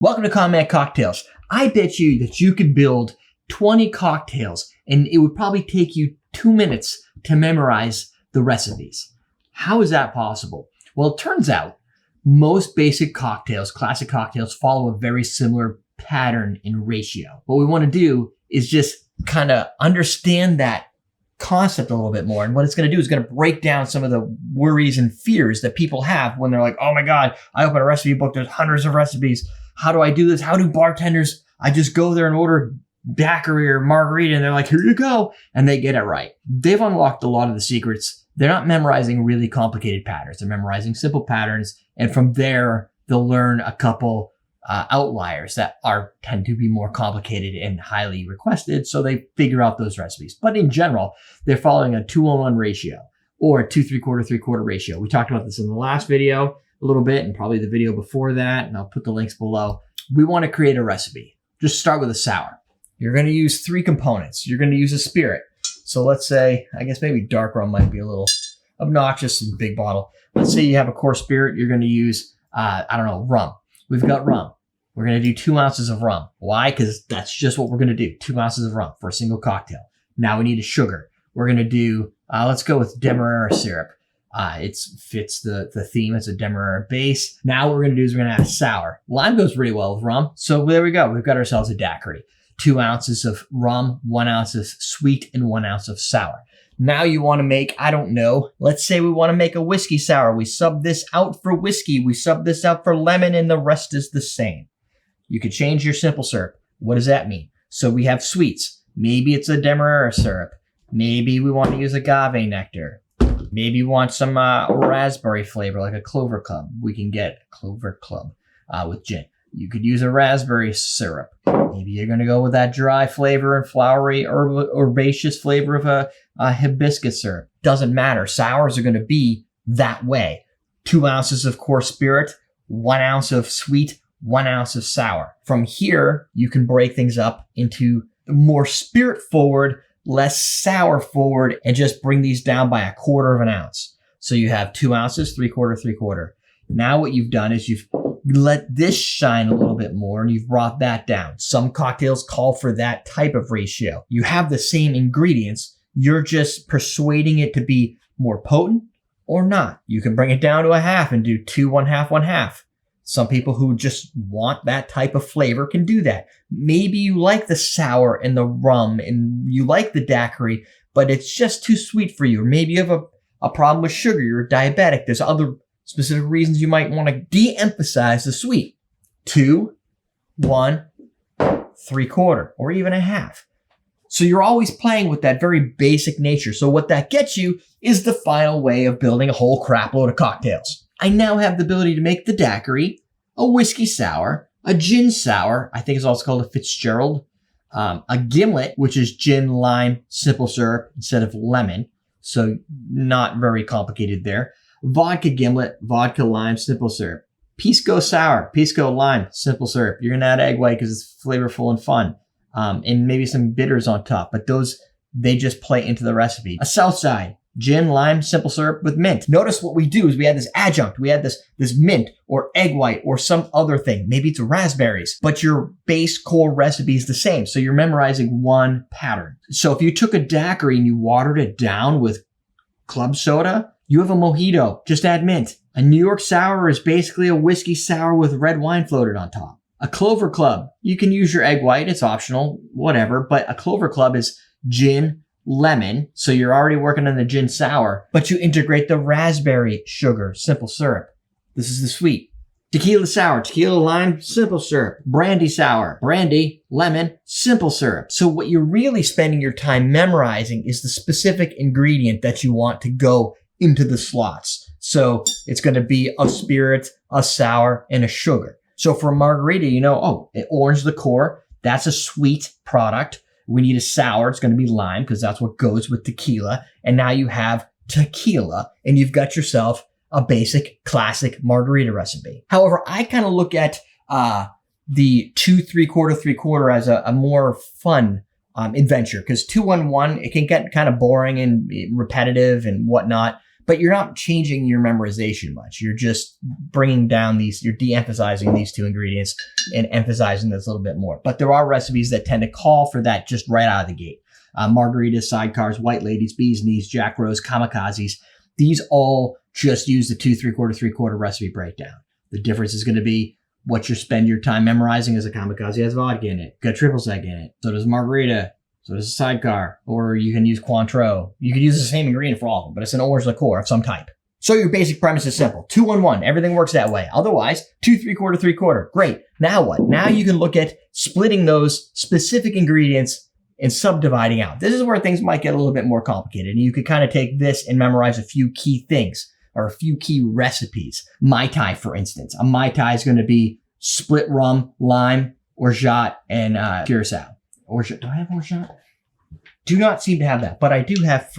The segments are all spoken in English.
Welcome to Combat Cocktails. I bet you that you could build 20 cocktails and it would probably take you 2 minutes to memorize the recipes. How is that possible? Well, it turns out most basic cocktails, classic cocktails, follow a very similar pattern in ratio. What we want to do is just kind of understand that concept a little bit more. And what it's going to do is going to break down some of the worries and fears that people have when they're like, oh my God, I open a recipe book, there's hundreds of recipes. How do I do this? How do bartenders, I just go there and order Daiquiri or Margarita and they're like, here you go. And they get it right. They've unlocked a lot of the secrets. They're not memorizing really complicated patterns. They're memorizing simple patterns. And from there, they'll learn a couple outliers that tend to be more complicated and highly requested. So they figure out those recipes. But in general, they're following a 2-on-1 ratio or a 2 3/4 ratio. We talked about this in the last video a little bit and probably the video before that. And I'll put the links below. We want to create a recipe. Just start with a sour. You're going to use 3 components. You're going to use a spirit. So let's say, I guess maybe dark rum might be a little obnoxious and big bottle. Let's say you have a core spirit. You're going to use, rum. We've got rum. We're going to do 2 ounces of rum. Why? Because that's just what we're going to do. 2 ounces of rum for a single cocktail. Now we need a sugar. We're going to do, let's go with Demerara syrup. It fits the theme. It's a Demerara base. Now what we're going to do is we're going to add sour. Lime goes really well with rum. So there we go. We've got ourselves a daiquiri. 2 ounces of rum, 1 ounce of sweet, and 1 ounce of sour. Now you want to make, let's say we want to make a whiskey sour. We sub this out for whiskey. We sub this out for lemon, and the rest is the same. You could change your simple syrup. What does that mean? So we have sweets. Maybe it's a Demerara syrup. Maybe we want to use agave nectar. Maybe you want some raspberry flavor, like a Clover Club. We can get Clover Club with gin. You could use a raspberry syrup. Maybe you're going to go with that dry flavor and flowery herbaceous flavor of a hibiscus syrup. Doesn't matter. Sours are going to be that way. 2 ounces of core spirit, 1 ounce of sweet, 1 ounce of sour. From here, you can break things up into more spirit forward, less sour forward, and just bring these down by 1/4 of an ounce. So you have 2 ounces, 3/4. Now what you've done is you've let this shine a little bit more and you've brought that down. Some cocktails call for that type of ratio. You have the same ingredients. You're just persuading it to be more potent or not. You can bring it down to 1/2 and do 2 1/2 1/2. Some people who just want that type of flavor can do that. Maybe you like the sour and the rum and you like the daiquiri, but it's just too sweet for you. Or maybe you have a problem with sugar. You're a diabetic. There's other specific reasons you might want to de-emphasize the sweet. 2, 1, 3/4, or even 1/2. So you're always playing with that very basic nature. So what that gets you is the final way of building a whole crap load of cocktails. I now have the ability to make the daiquiri, a whiskey sour, a gin sour, I think it's also called a Fitzgerald, a gimlet, which is gin, lime, simple syrup instead of lemon. So not very complicated there. Vodka gimlet, vodka lime, simple syrup. Pisco sour, pisco lime, simple syrup. You're going to add egg white because it's flavorful and fun. And maybe some bitters on top. But those, they just play into the recipe. A Southside, gin, lime, simple syrup with mint. Notice what we do is we add this adjunct. We add this mint or egg white or some other thing. Maybe it's raspberries. But your base core recipe is the same. So you're memorizing one pattern. So if you took a daiquiri and you watered it down with club soda, you have a mojito. Just add mint. A New York sour is basically a whiskey sour with red wine floated on top. A Clover Club, you can use your egg white. It's optional, whatever. But a Clover Club is gin, lemon. So you're already working on the gin sour, but you integrate the raspberry sugar, simple syrup. This is the sweet. Tequila sour, tequila lime, simple syrup. Brandy sour, brandy, lemon, simple syrup. So what you're really spending your time memorizing is the specific ingredient that you want to go into the slots. So it's going to be a spirit, a sour, and a sugar. So for a margarita, orange liqueur, that's a sweet product. We need a sour. It's going to be lime because that's what goes with tequila. And now you have tequila and you've got yourself a basic classic margarita recipe. However, I kind of look at the 2 3/4 as a more fun adventure because 2-1-1, it can get kind of boring and repetitive and whatnot. but you're not changing your memorization much. You're just bringing down you're de-emphasizing these two ingredients and emphasizing this a little bit more. But there are recipes that tend to call for that just right out of the gate. Margaritas, Sidecars, White Ladies, Bee's Knees, Jack Rose, Kamikazes. These all just use the 2 3/4 3/4 recipe breakdown. The difference is going to be what you spend your time memorizing. As a Kamikaze has vodka in it, got triple sec in it. So does Margarita. So does a Sidecar. Or you can use Cointreau. You could use the same ingredient for all of them, but it's an orange liqueur of some type. So your basic premise is simple. 2-1-1. Everything works that way. Otherwise, 2 3/4 3/4. Great. Now what? Now you can look at splitting those specific ingredients and subdividing out. This is where things might get a little bit more complicated. And you could kind of take this and memorize a few key things or a few key recipes. Mai Tai, for instance. A Mai Tai is going to be split rum, lime, orgeat, and curacao. Orgeat. Do I have orgeat? Do not seem to have that, but I do have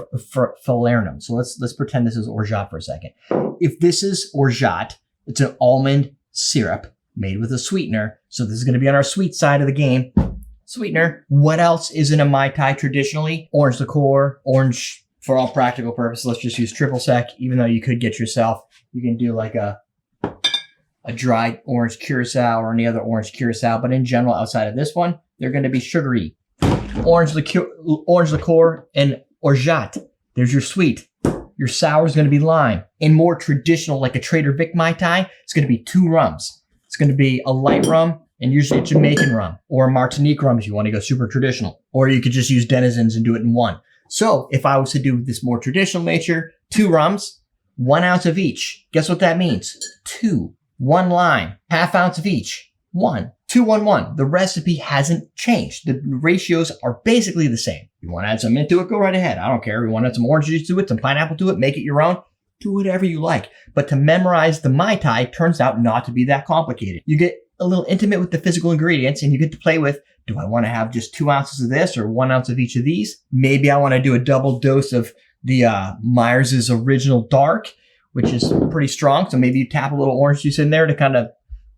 falernum. So let's pretend this is orgeat for a second. If this is orgeat, it's an almond syrup made with a sweetener. So this is going to be on our sweet side of the game. Sweetener. What else is in a Mai Tai traditionally? Orange liqueur, orange for all practical purposes. Let's just use triple sec, even though you could get yourself, you can do like a dried orange curacao or any other orange curacao. But in general, outside of this one, they're going to be sugary. Orange liqueur, and orgeat. There's your sweet. Your sour is going to be lime. And more traditional, like a Trader Vic Mai Tai, it's going to be 2 rums. It's going to be a light rum and usually a Jamaican rum or a Martinique rum if you want to go super traditional. Or you could just use Denizens and do it in one. So if I was to do this more traditional nature, 2 rums, 1 ounce of each. Guess what that means? 2. 1 lime, ½ ounce of each. 1. 2-1-1. The recipe hasn't changed. The ratios are basically the same. You want to add some mint to it? Go right ahead. I don't care. You want to add some orange juice to it, some pineapple to it, make it your own. Do whatever you like. But to memorize the Mai Tai turns out not to be that complicated. You get a little intimate with the physical ingredients and you get to play with, do I want to have just 2 ounces of this or 1 ounce of each of these? Maybe I want to do a double dose of the Myers' Original Dark, which is pretty strong. So maybe you tap a little orange juice in there to kind of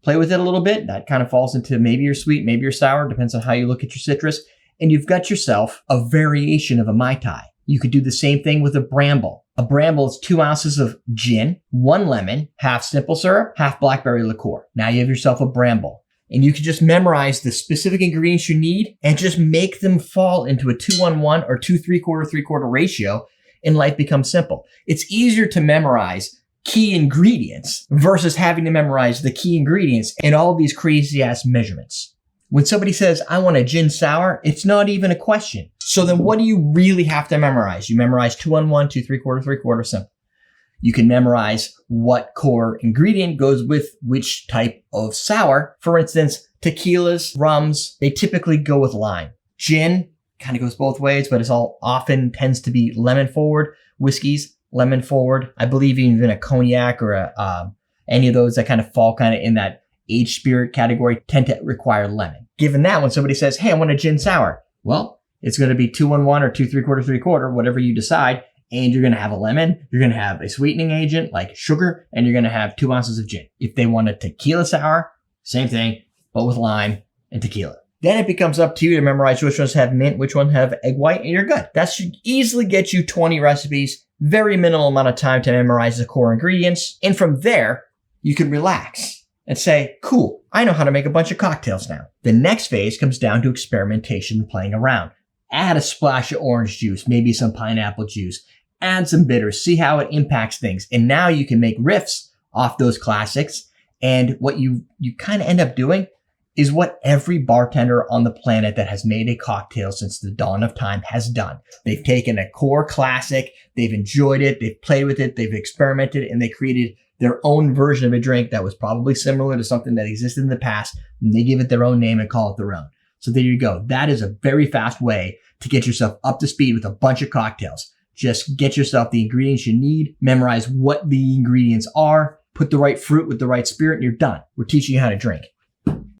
play with it a little bit. That kind of falls into maybe your sweet, maybe your sour, depends on how you look at your citrus. And you've got yourself a variation of a Mai Tai. You could do the same thing with a Bramble. A Bramble is 2 ounces of gin, 1 lemon, half simple syrup, half blackberry liqueur. Now you have yourself a Bramble. And you can just memorize the specific ingredients you need and just make them fall into a 2-1-1 or 2 3/4 3/4 ratio, and life becomes simple. It's easier to memorize key ingredients versus having to memorize the key ingredients and all of these crazy ass measurements. When somebody says, I want a gin sour, it's not even a question. So then what do you really have to memorize? You memorize 2-1-1, 2 3/4 3/4, simple. You can memorize what core ingredient goes with which type of sour. For instance, tequilas, rums, they typically go with lime. Gin kind of goes both ways, but it's all often tends to be lemon forward. Whiskeys, lemon forward. I believe even a cognac or any of those that kind of fall kind of in that aged spirit category tend to require lemon. Given that, when somebody says, hey, I want a gin sour, well, it's going to be 2-1-1 or 2 3/4 3/4, whatever you decide. And you're going to have a lemon, you're going to have a sweetening agent like sugar, and you're going to have 2 ounces of gin. If they want a tequila sour, same thing, but with lime and tequila. Then it becomes up to you to memorize which ones have mint, which ones have egg white, and you're good. That should easily get you 20 recipes, very minimal amount of time to memorize the core ingredients. And from there, you can relax and say, cool, I know how to make a bunch of cocktails now. The next phase comes down to experimentation and playing around. Add a splash of orange juice, maybe some pineapple juice. Add some bitters, see how it impacts things. And now you can make riffs off those classics. And what you kind of end up doing is what every bartender on the planet that has made a cocktail since the dawn of time has done. They've taken a core classic, they've enjoyed it, they've played with it, they've experimented, and they created their own version of a drink that was probably similar to something that existed in the past, and they give it their own name and call it their own. So there you go. That is a very fast way to get yourself up to speed with a bunch of cocktails. Just get yourself the ingredients you need, memorize what the ingredients are, put the right fruit with the right spirit, and you're done. We're teaching you how to drink.